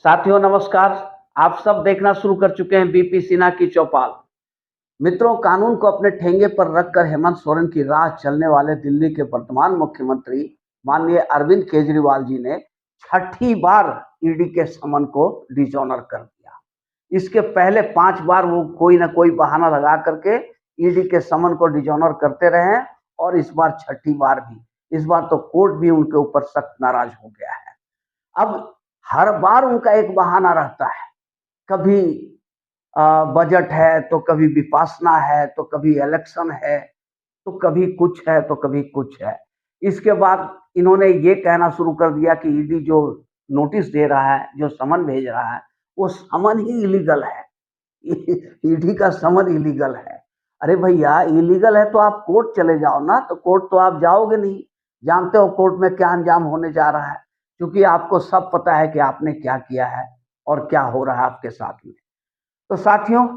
साथियों नमस्कार। आप सब देखना शुरू कर चुके हैं बीपी सिन्हा की चौपाल। मित्रों, कानून को अपने ठेंगे पर रखकर हेमंत सोरेन की राह चलने वाले दिल्ली के वर्तमान मुख्यमंत्री माननीय अरविंद केजरीवाल जी ने छठी बार ईडी के समन को डिसऑनर कर दिया। इसके पहले 5 बार वो कोई ना कोई बहाना लगा करके ईडी के समन को डिसऑनर करते रहे हैं और इस बार छठी बार भी। इस बार तो कोर्ट भी उनके ऊपर सख्त नाराज हो गया है। अब हर बार उनका एक बहाना रहता है। कभी बजट है तो कभी विपासना है तो कभी इलेक्शन है तो कभी कुछ है तो कभी कुछ है। इसके बाद इन्होंने ये कहना शुरू कर दिया कि ईडी जो नोटिस दे रहा है, जो समन भेज रहा है, वो समन ही इलीगल है। ईडी का समन इलीगल है। अरे भैया, इलीगल है तो आप कोर्ट चले जाओ ना। तो कोर्ट तो आप जाओगे नहीं। जानते हो कोर्ट में क्या अंजाम होने जा रहा है, क्योंकि आपको सब पता है कि आपने क्या किया है और क्या हो रहा है आपके साथ में। तो साथियों,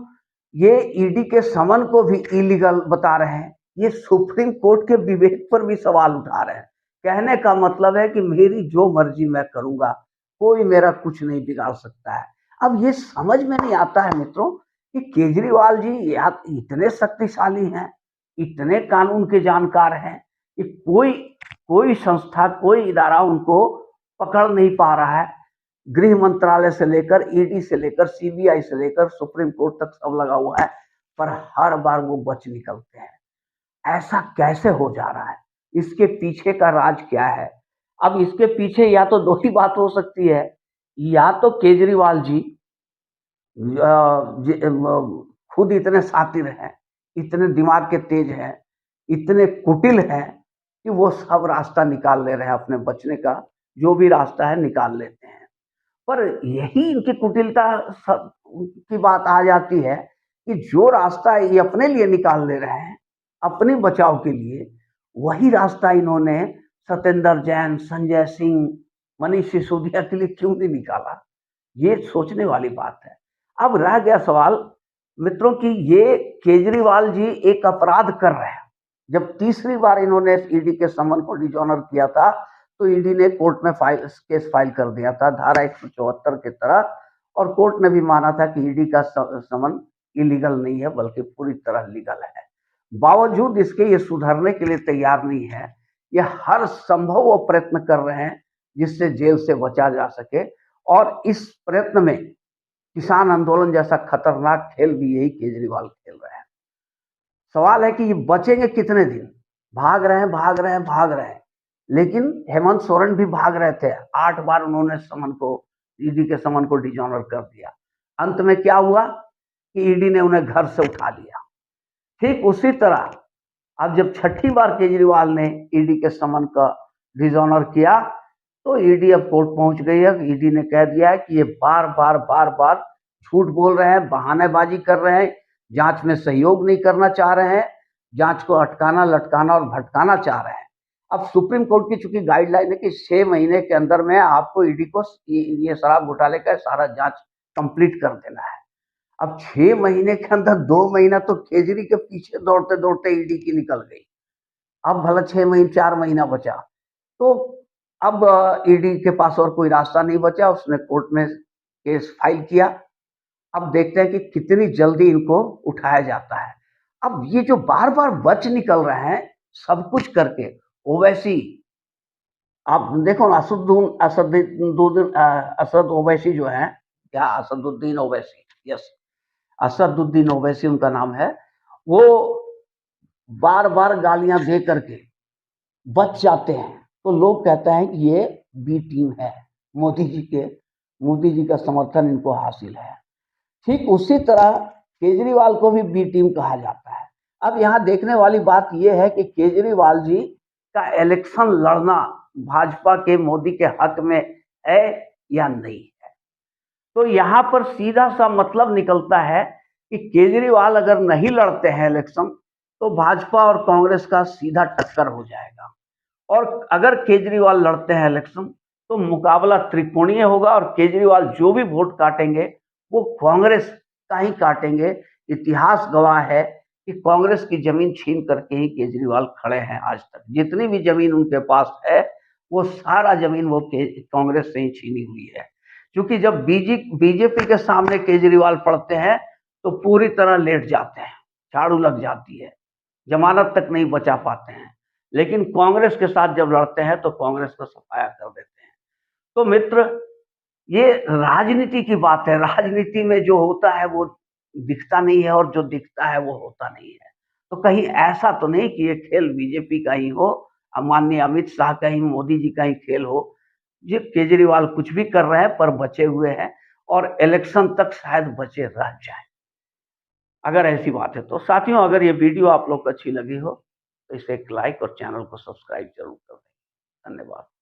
ये ईडी के समन को भी इलीगल बता रहे हैं। ये सुप्रीम कोर्ट के विवेक पर भी सवाल उठा रहे हैं। कहने का मतलब है कि मेरी जो मर्जी मैं करूंगा, कोई मेरा कुछ नहीं बिगाड़ सकता है। अब ये समझ में नहीं आता है मित्रों कि केजरीवाल जी या इतने शक्तिशाली हैं, इतने कानून के जानकार हैं कि कोई कोई संस्था, कोई इदारा उनको पकड़ नहीं पा रहा है। गृह मंत्रालय से लेकर, ईडी से लेकर, सीबीआई से लेकर सुप्रीम कोर्ट तक सब लगा हुआ है, पर हर बार वो बच निकलते हैं। ऐसा कैसे हो जा रहा है? इसके पीछे का राज क्या है? अब इसके पीछे या तो दो ही बात हो सकती है। या तो केजरीवाल जी खुद इतने शातिर हैं, इतने दिमाग के तेज हैं, इतने कुटिल हैं कि वो सब रास्ता निकाल ले रहे हैं अपने बचने का। जो भी रास्ता है निकाल लेते हैं। पर यही इनकी कुटिलता की बात आ जाती है कि जो रास्ता ये अपने लिए निकाल ले रहे हैं, अपने बचाव के लिए, वही रास्ता इन्होंने सत्येंद्र जैन, संजय सिंह, मनीष सिसोदिया के लिए क्यों नहीं निकाला? ये सोचने वाली बात है। अब रह गया सवाल मित्रों कि ये केजरीवाल जी एक अपराध कर रहे हैं। जब तीसरी बार इन्होंने ईडी के समन को डिसऑनर किया था, तो ईडी ने कोर्ट में केस फाइल कर दिया था धारा 174 के तहत, और कोर्ट ने भी माना था कि ईडी का समन इलीगल नहीं है बल्कि पूरी तरह लीगल है। बावजूद इसके ये सुधरने के लिए तैयार नहीं है। ये हर संभव वो प्रयत्न कर रहे हैं जिससे जेल से बचा जा सके, और इस प्रयत्न में किसान आंदोलन जैसा खतरनाक खेल भी यही केजरीवाल खेल रहे हैं। सवाल है कि ये बचेंगे कितने दिन? भाग रहे हैं, भाग रहे हैं, भाग रहे हैं। लेकिन हेमंत सोरेन भी भाग रहे थे। 8 बार उन्होंने समन को, ईडी के समन को डिसऑनर कर दिया। अंत में क्या हुआ कि ईडी ने उन्हें घर से उठा लिया। ठीक उसी तरह अब जब छठी बार केजरीवाल ने ईडी के समन का डिसऑनर किया, तो ईडी अब कोर्ट पहुंच गई है। ईडी ने कह दिया है कि ये बार बार झूठ बोल रहे हैं, बहानेबाजी कर रहे हैं, जांच में सहयोग नहीं करना चाह रहे हैं, जांच को अटकाना, लटकाना और भटकाना चाह रहे हैं। अब सुप्रीम कोर्ट की चूंकि गाइडलाइन है कि 6 महीने के अंदर में आपको ईडी को ये शराब घोटाले का सारा जांच कंप्लीट कर देना है। अब 6 महीने के अंदर 2 महीना तो केजरी के पीछे दौड़ते दौड़ते ईडी की निकल गई। अब भला 6 महीने, 4 महीना बचा। तो अब ईडी के पास और कोई रास्ता नहीं बचा। उसने कोर्ट में केस फाइल किया। अब देखते हैं कि कितनी जल्दी इनको उठाया जाता है। अब ये जो बार बार बच निकल रहे हैं सब कुछ करके, ओवैसी, आप देखो ना, असद ओवैसी जो है, क्या असदुद्दीन ओवैसी, यस, असदुद्दीन ओवैसी उनका नाम है। वो बार बार गालियां दे करके बच जाते हैं, तो लोग कहते हैं कि ये बी टीम है, मोदी जी का समर्थन इनको हासिल है। ठीक उसी तरह केजरीवाल को भी बी टीम कहा जाता है। अब यहाँ देखने वाली बात यह है कि केजरीवाल जी का इलेक्शन लड़ना भाजपा के, मोदी के हक में है या नहीं है। तो यहाँ पर सीधा सा मतलब निकलता है कि केजरीवाल अगर नहीं लड़ते हैं इलेक्शन, तो भाजपा और कांग्रेस का सीधा टक्कर हो जाएगा। और अगर केजरीवाल लड़ते हैं इलेक्शन, तो मुकाबला त्रिकोणीय होगा, और केजरीवाल जो भी वोट काटेंगे वो कांग्रेस का ही काटेंगे। इतिहास गवाह है कि कांग्रेस की जमीन छीन करके ही केजरीवाल खड़े हैं आज तक। जितनी भी जमीन उनके पास है वो सारा जमीन वो कांग्रेस से ही छीनी हुई है। क्योंकि जब बीजेपी के सामने केजरीवाल पड़ते हैं तो पूरी तरह लेट जाते हैं, झाड़ू लग जाती है, जमानत तक नहीं बचा पाते हैं। लेकिन कांग्रेस के साथ जब लड़ते हैं तो कांग्रेस को सफाया कर देते हैं। तो मित्र, ये राजनीति की बात है। राजनीति में जो होता है वो दिखता नहीं है और जो दिखता है वो होता नहीं है। तो कहीं ऐसा तो नहीं कि ये खेल बीजेपी का ही हो, माननीय अमित शाह का ही, मोदी जी का ही खेल हो। ये केजरीवाल कुछ भी कर रहे हैं पर बचे हुए हैं और इलेक्शन तक शायद बचे रह जाएं, अगर ऐसी बात है तो। साथियों, अगर ये वीडियो आप लोग को अच्छी लगी हो तो इसे एक लाइक और चैनल को सब्सक्राइब जरूर कर दें। धन्यवाद।